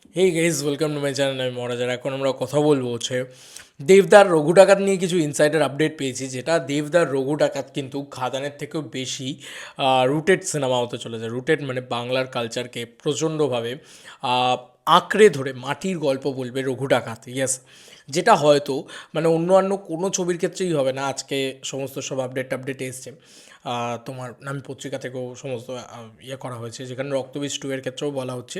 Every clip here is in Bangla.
Hey guys, welcome to my channel. আমি মহারাজার। এখন আমরা কথা বলবো হচ্ছে দেবদার রঘু ডাকাত নিয়ে কিছু ইনসাইডার আপডেট পেয়েছি, যেটা দেবদার রঘু ডাকাত কিন্তু খাদানের থেকেও বেশি রুটেড সিনেমা হতে চলেছে। রুটেড মানে বাংলার কালচারকে প্রচণ্ডভাবে আঁকড়ে ধরে মাটির গল্প বলবে রঘু ডাকাত। ইয়েস, যেটা হয়তো মানে অন্য কোনো ছবির ক্ষেত্রেই হবে না। আজকে সমস্ত সব আপডেট এসছে, তোমার নামী পত্রিকা থেকেও সমস্ত ইয়ে করা হয়েছে, যেখানে রক্তবীজ 2 এর ক্ষেত্রেও বলা হচ্ছে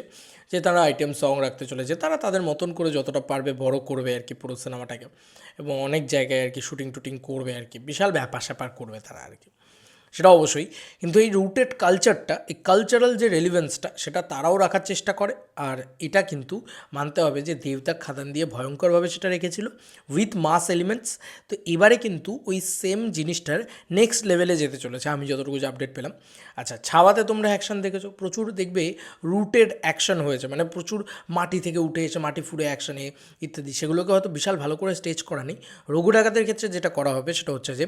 যে তারা আইটেম সং রাখতে চলেছে। তারা তাদের মতন করে যতটা পারবে বড় করবে আর কি পুরো সিনেমাটাকে, এবং অনেক জায়গায় আর কি শুটিং টুটিং করবে আর কি, বিশাল ব্যাপার স্যাপার করবে তারা আর কি, সেটা অবশ্যই। কিন্তু এই রুটেড কালচারটা, এই কালচারাল যে রেলিভেন্সটা, সেটা তারাও রাখার চেষ্টা করে। আর এটা কিন্তু মানতে হবে যে দেবদা খাদান দিয়ে ভয়ঙ্করভাবে সেটা রেখেছিল উইথ মাস এলিমেন্টস। তো এবারে কিন্তু ওই সেম জিনিসটার নেক্সট লেভেলে যেতে চলেছে, আমি যতটুকু যে আপডেট পেলাম। আচ্ছা, ছাওয়াতে তোমরা অ্যাকশন দেখেছো, প্রচুর দেখবে রুটেড অ্যাকশন হয়েছে, মানে প্রচুর মাটি থেকে উঠে এসে মাটি ফুড়ে অ্যাকশনে ইত্যাদি, সেগুলোকে হয়তো বিশাল ভালো করে স্টেজ করা নেই। রঘু ডাকাতের ক্ষেত্রে যেটা করা হবে সেটা হচ্ছে যে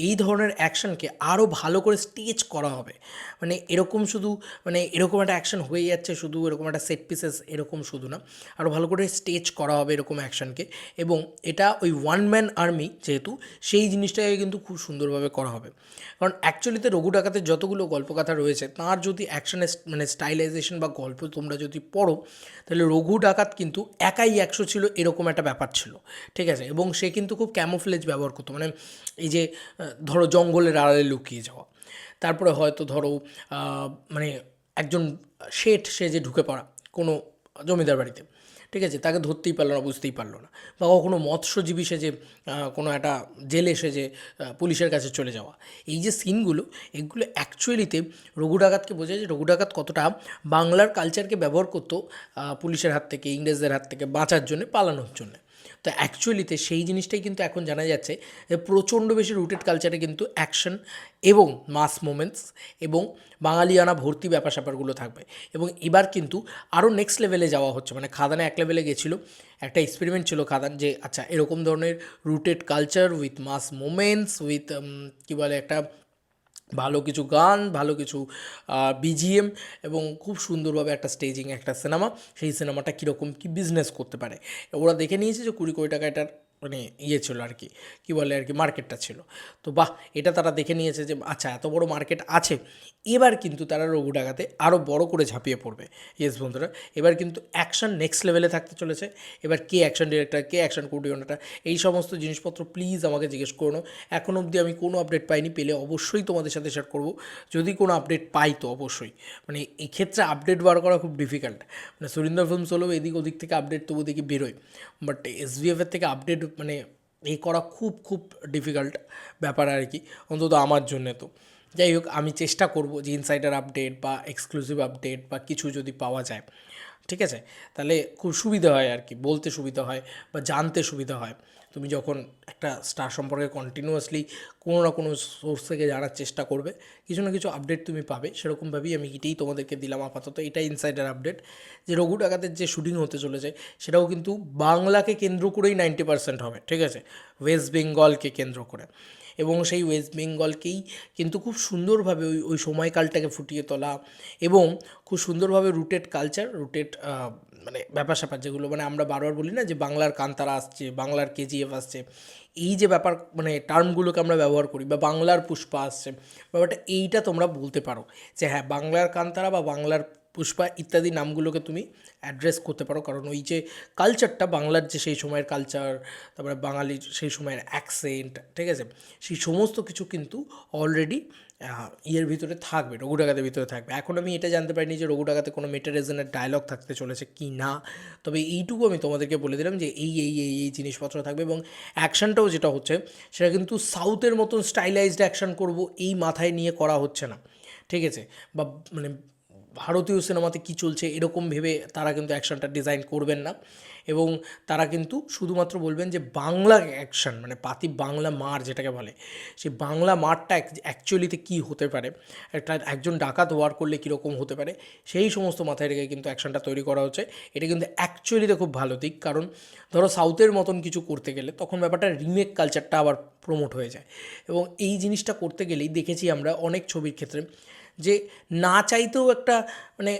এই ধরনের অ্যাকশনকে আরও ভালো করে স্টেজ করা হবে। মানে এরকম শুধু মানে এরকম একটা অ্যাকশন হয়ে যাচ্ছে, শুধু এরকম একটা সেট পিসেস এরকম শুধু না, আরও ভালো করে স্টেজ করা হবে এরকম অ্যাকশনকে। এবং এটা ওই ওয়ান ম্যান আর্মি যেহেতু, সেই জিনিসটাকে কিন্তু খুব সুন্দরভাবে করা হবে। কারণ অ্যাকচুয়ালিতে রঘু ডাকাতের যতগুলো গল্পকথা রয়েছে, তার যদি অ্যাকশনের মানে স্টাইলাইজেশন বা গল্প তোমরা যদি পড়ো, তাহলে রঘু ডাকাত কিন্তু একাই 100 ছিল, এরকম একটা ব্যাপার ছিল। ঠিক আছে, এবং সে কিন্তু খুব ক্যামোফ্লেজ ব্যবহার করতো, মানে এই যে ধরো জঙ্গলের আড়ালে লুকিয়ে যাওয়া, তারপরে হয়তো ধরো মানে একজন শেঠ সেজে ঢুকে পড়া কোনো জমিদার বাড়িতে, ঠিক আছে, তাকে ধরতেই পারলো না, বুঝতেই পারলো না। বা কখনো মৎস্যজীবী সেজে কোনো একটা জেলে সেজে পুলিশের কাছে চলে যাওয়া। এই যে সিনগুলো, এগুলো অ্যাকচুয়ালিতে রঘু ডাকাতকে বোঝায় যে রঘু ডাকাত কতটা বাংলার কালচারকে ব্যবহার করতো পুলিশের হাত থেকে, ইংরেজদের হাত থেকে বাঁচার জন্য, পালানোর জন্য। তো অ্যাকচুয়ালিতে সেই জিনিসটাই কিন্তু এখন জানা যাচ্ছে যে প্রচণ্ড বেশি রুটেড কালচারে কিন্তু অ্যাকশন এবং মাস মোমেন্টস এবং বাঙালিয়ানা ভর্তি ব্যাপার স্যাপারগুলো থাকবে। এবং এবার কিন্তু আরও নেক্সট লেভেলে যাওয়া হচ্ছে, মানে খাদানে এক লেভেলে গেছিলো, একটা এক্সপেরিমেন্ট ছিল খাদান, যে আচ্ছা এরকম ধরনের rooted culture with mass moments with কী বলে একটা ভালো কিছু গান, ভালো কিছু বিজিএম, এবং খুব সুন্দরভাবে একটা স্টেজিং একটা সিনেমা, সেই সিনেমাটা কীরকম কী বিজনেস করতে পারে। ওরা দেখে নিয়েছে যে 20 কোটি টাকা এটার মানে ইয়ে ছিল আর কি, কী বলে আর কি, মার্কেটটা ছিল। তো বাহ, এটা তারা দেখে নিয়েছে যে আচ্ছা এত বড় মার্কেট আছে। এবার কিন্তু তারা রঘু ডাকাতে আরও বড় করে ঝাঁপিয়ে পড়বে। ইয়েস বন্ধুরা, এবার কিন্তু অ্যাকশন নেক্সট লেভেলে থাকতে চলেছে। এবার কে অ্যাকশন ডিরেক্টর, কে অ্যাকশন কোরিওগ্রাফার, এই সমস্ত জিনিসপত্র প্লিজ আমাকে জিজ্ঞেস করো না। এখন অবধি আমি কোনো আপডেট পাইনি, পেলে অবশ্যই তোমাদের সাথে শেয়ার করব। যদি কোনো আপডেট পাই তো অবশ্যই, মানে এই ক্ষেত্রে আপডেট বার করা খুব ডিফিকাল্ট। মানে সুরিন্দর ফিল্মস হলেও এদিক ওদিক থেকে আপডেট তবু দেখি বেরোয়, বাট এসভিএফের থেকে আপডেট মানে এই করা খুব খুব ডিফিকাল্ট ব্যাপার আর কি, অন্তত আমার জন্যে। তো যাই হোক, আমি চেষ্টা করব যে ইনসাইডার আপডেট বা এক্সক্লুসিভ আপডেট বা কিছু যদি পাওয়া যায়, ঠিক আছে, তাহলে খুব সুবিধা হয় আর কি, বলতে সুবিধা হয় বা জানতে সুবিধা হয়। তুমি যখন একটা স্টার সম্পর্কে কন্টিনিউয়াসলি কোনো না কোনো সোর্স থেকে জানার চেষ্টা করবে, কিছু না কিছু আপডেট তুমি পাবে। সেরকমভাবেই আমি এটাই তোমাদেরকে দিলাম আপাতত, এটাই ইনসাইডার আপডেট, যে রঘু ডাকাতের যে শুটিং হতে চলেছে সেটাও কিন্তু বাংলাকে কেন্দ্র করেই 90% হবে, ঠিক আছে, ওয়েস্ট বেঙ্গলকে কেন্দ্র করে। এবং সেই ওয়েস্ট বেঙ্গলকেই কিন্তু খুব সুন্দরভাবে ওই ওই সময়কালটাকে ফুটিয়ে তোলা, এবং খুব সুন্দরভাবে রুটেড কালচার, রুটেড মানে ব্যাপার স্যাপার, যেগুলো মানে আমরা বারবার বলি না যে বাংলার কান্তারা আসছে, বাংলার কেজিএফ আসছে, এই যে ব্যাপার মানে টার্মগুলোকে আমরা ব্যবহার করি, বা বাংলার পুষ্পা আসছে, ব্যাপারটা এইটা তোমরা বলতে পারো যে হ্যাঁ বাংলার কান্তারা বা বাংলার পুষ্পা ইত্যাদি নামগুলোকে তুমি অ্যাড্রেস করতে পারো। কারণ ওই যে কালচারটা, বাংলার যে সেই সময়ের কালচার, তারপরে বাঙালির সেই সময়ের অ্যাকসেন্ট, ঠিক আছে, সেই সমস্ত কিছু কিন্তু অলরেডি ইয়ের ভিতরে থাকবে, রঘু ডাকাতের ভিতরে থাকবে। এখন আমি এটা জানতে পারিনি যে রঘু ডাকাতে কোনো মেটারেজনের ডায়লগ থাকতে চলেছে কি না, তবে এইটুকু আমি তোমাদেরকে বলে দিলাম যে এই জিনিসপত্র থাকবে। এবং অ্যাকশনটাও যেটা হচ্ছে সেটা কিন্তু সাউথের মতন স্টাইলাইজড অ্যাকশন করব এই মাথায় নিয়ে করা হচ্ছে না, ঠিক আছে, বা মানে ভারতীয় সিনেমাতে কী চলছে এরকম ভেবে তারা কিন্তু অ্যাকশনটা ডিজাইন করবেন না। এবং তারা কিন্তু শুধুমাত্র বলবেন যে বাংলা অ্যাকশন, মানে পাতি বাংলা মার যেটাকে বলে, সেই বাংলা মারটা অ্যাকচুয়ালিতে কী হতে পারে, একজন ডাকাত ওয়ার করলে কীরকম হতে পারে, সেই সমস্ত মাথায় রেখে কিন্তু অ্যাকশনটা তৈরি করা হচ্ছে। এটা কিন্তু অ্যাকচুয়ালিতে খুব ভালো দিক, কারণ ধরো সাউথের মতন কিছু করতে গেলে তখন ব্যাপারটা রিমেক কালচারটা আবার প্রমোট হয়ে যায়। এবং এই জিনিসটা করতে গেলেই দেখেছি আমরা অনেক ছবির ক্ষেত্রে যে না চাইতেও একটা মানে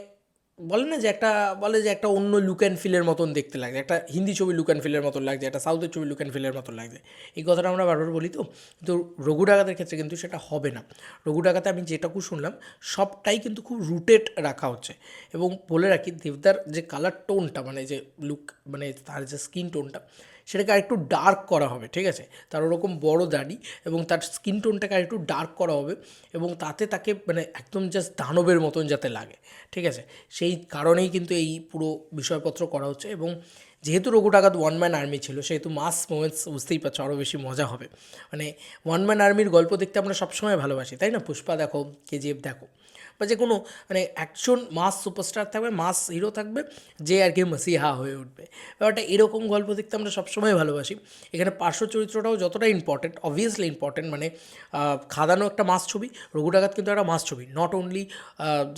বলে না যে একটা, বলে যে একটা অন্য লুক অ্যান্ড ফিলের মতন দেখতে লাগছে, একটা হিন্দি ছবি লুক অ্যান্ড ফিলের মতন লাগছে, একটা সাউথের ছবি লুক অ্যান্ড ফিলের মতন লাগছে। এই কথাটা আমরা বারবার বলি তো, কিন্তু রঘু ডাকাতের ক্ষেত্রে কিন্তু সেটা হবে না। রঘু ডাকাতে আমি যেটুকু শুনলাম সবটাই কিন্তু খুব রুটেড রাখা হচ্ছে। এবং বলে রাখি, দেবদার যে কালার টোনটা, মানে যে লুক, মানে তার যে স্কিন টোনটা, সেটাকে আরেকটু ডার্ক করা হবে, ঠিক আছে। তার ওরকম বড় দাড়ি এবং তার স্কিন টোনটাকে আরেকটু ডার্ক করা হবে, এবং তাতে তাকে মানে একদম জাস্ট দানবের মতন যাতে লাগে, ঠিক আছে। সেই কারণেই কিন্তু এই পুরো বিষয়পত্র করা হচ্ছে। এবং যেহেতু রঘু ডাকাত ওয়ান ম্যান আর্মি ছিল, সেহেতু মাস মোমেন্টস বুঝতেই পারছো আরও বেশি মজা হবে। মানে ওয়ান ম্যান আর্মির গল্প দেখতে আমরা সবসময় ভালোবাসি, তাই না? পুষ্পা দেখো, কেজিএফ দেখো, বা যে কোনো মানে একজন মাস সুপারস্টার থাকবে, মাস হিরো থাকবে, যে আর কি মাসিহা হয়ে উঠবে। ব্যাপারটা এরকম গল্প দেখতে আমরা সবসময় ভালোবাসি। এখানে পার্শ্ব চরিত্রটাও যতটা ইম্পর্টেন্ট, অবভিয়াসলি ইম্পর্টেন্ট, মানে খাদানো একটা মাস ছবি, রঘু ডাকাত কিন্তু একটা মাস ছবি, নট অনলি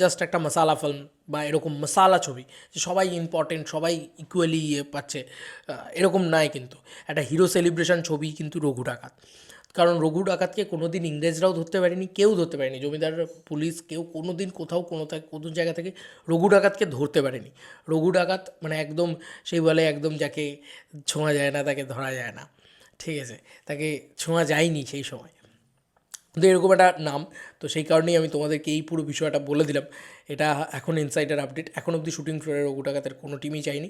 জাস্ট একটা মশালা ফিল্ম বা এরকম মশালা ছবি যে সবাই ইম্পর্টেন্ট, সবাই ইকুয়ালি ইয়ে পাচ্ছে, এরকম নয়। কিন্তু একটা হিরো সেলিব্রেশন ছবি কিন্তু রঘু ডাকাত। কারণ রঘু ডাকাতকে কোনো দিন ইংরেজরাও ধরতে পারেনি, কেউ ধরতে পারেনি, জমিদার, পুলিশ, কেউ কোনো দিন কোথাও কোনো জায়গা থেকে রঘু ডাকাতকে ধরতে পারেনি। রঘু ডাকাত মানে একদম, সেই বলে একদম যাকে ছোঁয়া যায় না তাকে ধরা যায় না, ঠিক আছে, তাকে ছোঁয়া যায়নি সেই সময়। তো এরকম একটা নাম, তো সেই কারণেই আমি তোমাদেরকে এই পুরো বিষয়টা বলে দিলাম। এটা এখন ইনসাইডার আপডেট। এখন অবধি শুটিং ফ্লোরে রঘু ডাকাতের কোনো টিমই চাইনি।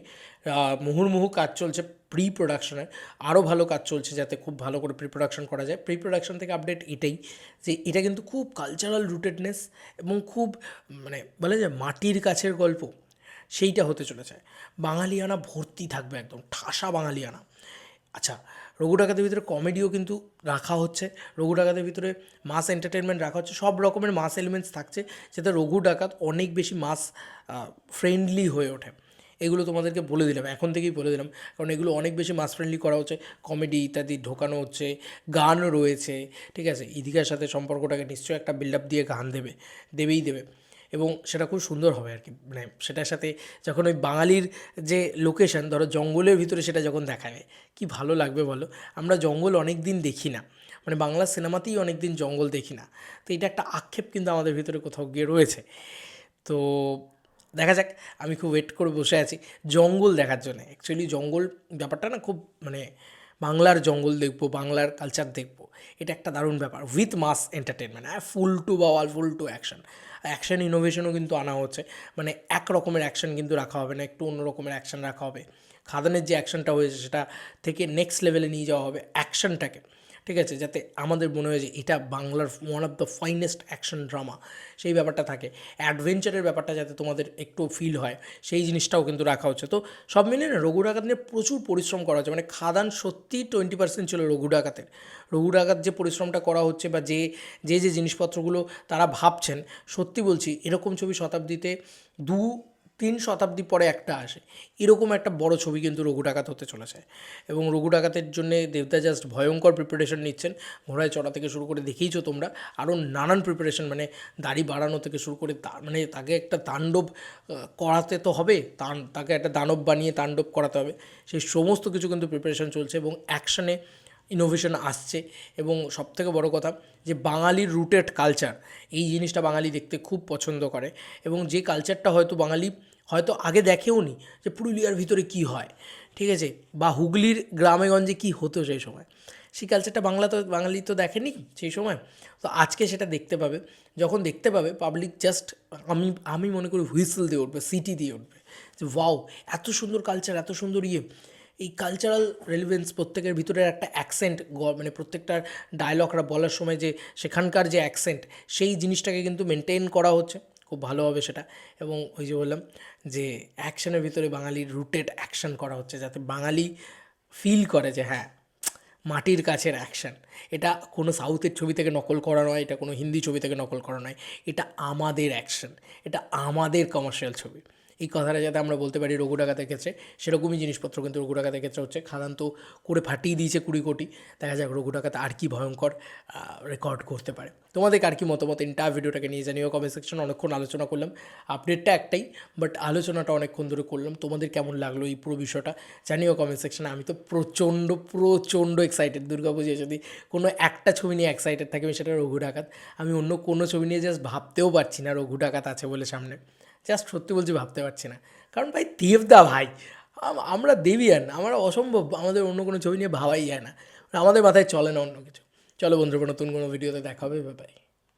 মুহুর্মুহু কাজ চলছে প্রি প্রোডাকশনের, আরও ভালো কাজ চলছে যাতে খুব ভালো করে প্রি প্রোডাকশন করা যায়। প্রি প্রোডাকশন থেকে আপডেট এটাই যে এটা কিন্তু খুব কালচারাল রুটেডনেস এবং খুব মানে বলে যে মাটির কাছের গল্প, সেইটা হতে চলেছে। বাঙালিয়ানা ভর্তি থাকবে, একদম ঠাসা বাঙালিয়ানা। আচ্ছা, রঘু ডাকাতের ভিতরে কমেডিও কিন্তু রাখা হচ্ছে, রঘু ডাকাতের ভিতরে মাস এন্টারটেনমেন্ট রাখা হচ্ছে, সব রকমের মাস এলিমেন্টস থাকছে, যাতে রঘু ডাকাত অনেক বেশি মাস ফ্রেন্ডলি হয়ে ওঠে। এগুলো তোমাদেরকে বলে দিলাম, এখন থেকেই বলে দিলাম, কারণ এগুলো অনেক বেশি মাস ফ্রেন্ডলি করা হচ্ছে। কমেডি ইত্যাদি ঢোকানো হচ্ছে, গান রয়েছে, ঠিক আছে। ইদিকার সাথে সম্পর্কটাকে নিশ্চয়ই একটা বিল্ড আপ দিয়ে গান দেবেই দেবে, এবং সেটা খুব সুন্দর হবে আর কি। মানে সেটার সাথে যখন ওই বাঙালির যে লোকেশন, ধরো জঙ্গলের ভিতরে সেটা যখন দেখাবে, কি ভালো লাগবে বলো। আমরা জঙ্গল অনেক দিন দেখি না, মানে বাংলা সিনেমাতেই অনেক দিন জঙ্গল দেখি না। তো এটা একটা আক্ষেপ কিন্তু আমাদের ভিতরে কোথাও গিয়ে রয়েছে। তো দেখা যাক, আমি খুব ওয়েট করে বসে আছি জঙ্গল দেখার জন্য। অ্যাকচুয়ালি জঙ্গল ব্যাপারটা না খুব মানে, বাংলার জঙ্গল দেখবো, বাংলার কালচার দেখবো, এটা একটা দারুণ ব্যাপার with mass entertainment, full to বাওয়াল, ফুল টু অ্যাকশন। অ্যাকশন ইনোভেশনও কিন্তু আনা হচ্ছে, মানে এক রকমের অ্যাকশন কিন্তু রাখা হবে না, একটু অন্য রকমের অ্যাকশন রাখা হবে। খাদানের যে অ্যাকশনটা হয়েছে সেটা থেকে নেক্সট লেভেলে নিয়ে যাওয়া হবে অ্যাকশনটাকে, ঠিক আছে, যাতে আমাদের মনে হয় যে এটা বাংলার one of the finest action drama, সেই ব্যাপারটা থাকে। অ্যাডভেঞ্চারের ব্যাপারটা যাতে তোমাদের একটু ফিল হয়, সেই জিনিসটাও কিন্তু রাখা হচ্ছে। তো সব মিলিয়ে না রঘু ডাকাত নিয়ে প্রচুর পরিশ্রম করা হচ্ছে, মানে খাদান সত্যিই 20% ছিল রঘু ডাকাতের। রঘু ডাকাত যে পরিশ্রমটা করা হচ্ছে বা যে যে যে জিনিসপত্রগুলো তারা ভাবছেন, সত্যি বলছি এরকম ছবি শতাব্দীতে 2-3 শতাব্দী পরে একটা আসে, এরকম একটা বড় ছবি কিন্তু রঘু ডাকাত হতে চলেছে। এবং রঘু ডাকাতের জন্যে দেবদা জাস্ট ভয়ঙ্কর প্রিপারেশন নিচ্ছেন, ঘোড়ায় চড়া থেকে শুরু করে দেখেইছো তোমরা, আরও নানান প্রিপারেশন, মানে দাড়ি বাড়ানো থেকে শুরু করে মানে তাকে একটা তাণ্ডব করাতে তো হবে, তাকে একটা দানব বানিয়ে তাণ্ডব করাতে হবে, সেই সমস্ত কিছু কিন্তু প্রিপারেশন চলছে। এবং অ্যাকশনে ইনোভেশন আসছে, এবং সবথেকে বড় কথা যে বাঙালির রুটেড কালচার, এই জিনিসটা বাঙালি দেখতে খুব পছন্দ করে। এবং যে কালচারটা হয়তো বাঙালি হয়তো আগে দেখেও নি, যে পুরুলিয়ার ভিতরে কী হয়, ঠিক আছে, বা হুগলির গ্রামেগঞ্জে কী হতো সেই সময়, সেই কালচারটা বাঙালি তো দেখেনি সেই সময়। তো আজকে সেটা দেখতে পাবে, যখন দেখতে পাবে পাবলিক জাস্ট, আমি মনে করি হুইসেল দিয়ে উঠবে, সিটি দিয়ে উঠবে, যে ওয়াও, এত সুন্দর কালচার, এত সুন্দর ইয়ে। এই কালচারাল রেলিভেন্স, প্রত্যেকের ভিতরে একটা অ্যাকসেন্ট, মানে প্রত্যেকটা ডায়লগরা বলার সময় যে সেখানকার যে অ্যাকসেন্ট, সেই জিনিসটাকে কিন্তু মেনটেন করা হচ্ছে খুব ভালো হবে সেটা। এবং ওই যে বললাম যে অ্যাকশনের ভিতরে বাঙালির রুটেড অ্যাকশন করা হচ্ছে, যাতে বাঙালি ফিল করে যে হ্যাঁ, মাটির কাছের অ্যাকশন। এটা কোনো সাউথের ছবি থেকে নকল করা নয়, এটা কোনো হিন্দি ছবি থেকে নকল করা নয়, এটা আমাদের অ্যাকশন, এটা আমাদের কমার্শিয়াল ছবি। এই কথাটা যাতে আমরা বলতে পারি রঘু ডাকাতের ক্ষেত্রে, সেরকমই জিনিসপত্র কিন্তু রঘু ডাকাতের ক্ষেত্রে হচ্ছে। খাদান তো করে ফাটিয়ে দিয়েছে 20 কোটি, দেখা যাক রঘু ডাকাত আর কি ভয়ঙ্কর রেকর্ড করতে পারে। তোমাদের আর কি মতামত এন্টায়ার ভিডিওটাকে নিয়ে জানিও কমেন্ট সেকশন। অনেকক্ষণ আলোচনা করলাম, আপডেটটা একটাই, বাট আলোচনাটা অনেকক্ষণ ধরে করলাম। তোমাদের কেমন লাগলো এই পুরো বিষয়টা জানিও কমেন্ট সেকশনে। আমি তো প্রচণ্ড প্রচণ্ড এক্সাইটেড, দুর্গাপুজোয় যদি কোনো একটা ছবি নিয়ে এক্সাইটেড থাকি আমি, সেটা রঘু ডাকাত। আমি অন্য কোনো ছবি নিয়ে জাস্ট ভাবতেও পারছি না রঘু ডাকাত আছে বলে সামনে। জাস্ট সত্যি বলছি ভাবতে পারছি না। কারণ ভাই দেবদা ভাই, আমরা দেবিয়ান, আমরা অসম্ভব, আমাদের অন্য কোনো ছবি নিয়ে ভাবাই যায় না, আমাদের মাথায় চলে না অন্য কিছু। চলো বন্ধুরা, নতুন কোনো ভিডিওতে দেখা হবে, বাই।